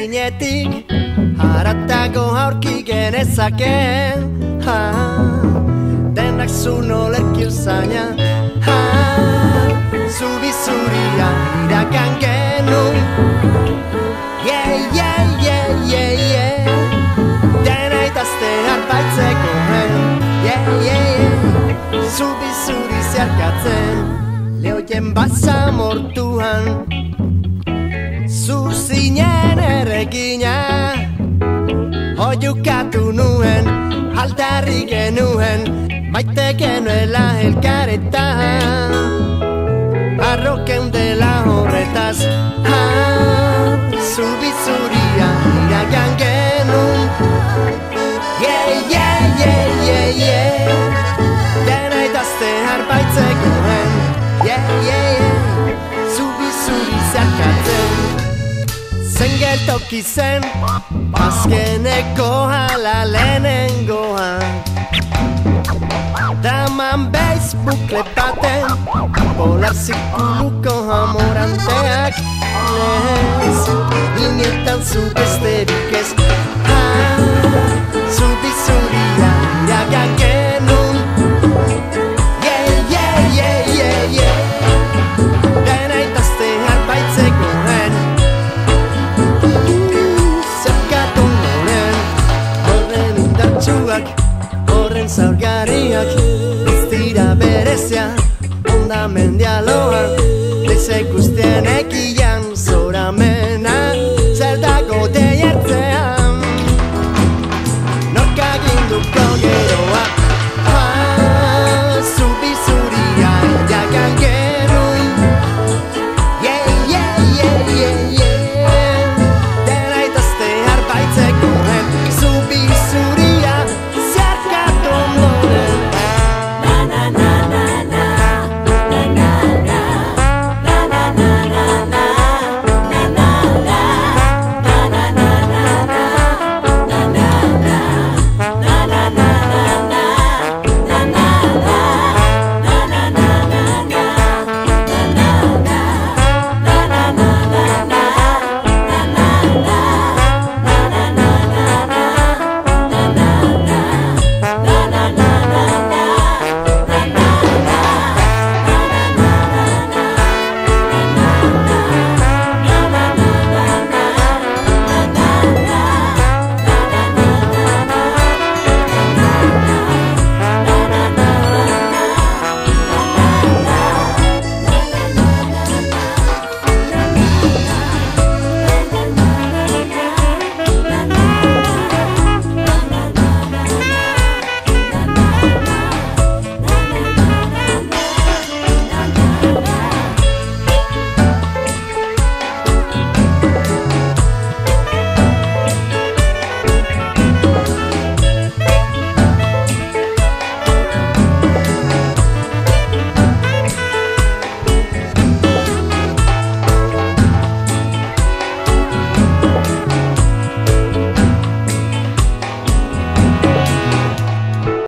eginetik haratago aurki genezakeen denak zuno lerki usaina zubi zuria irakan genuen dena itazte harpaitzeko zubi zuri zeharkatzen lehoien baza mortuan zuzinen erregina hoiukatu nuen aldarri genuen maite genuela elkarretan arroken dela horretaz zubi zuria iragan genuen dena itazte harpaitzeko zubi zuri zeharkatzen zen geltoki zen azkeneko hala lehenengoan daman beiz bukle baten polar zirkuluko amoranteak lez inietan zu besterik ez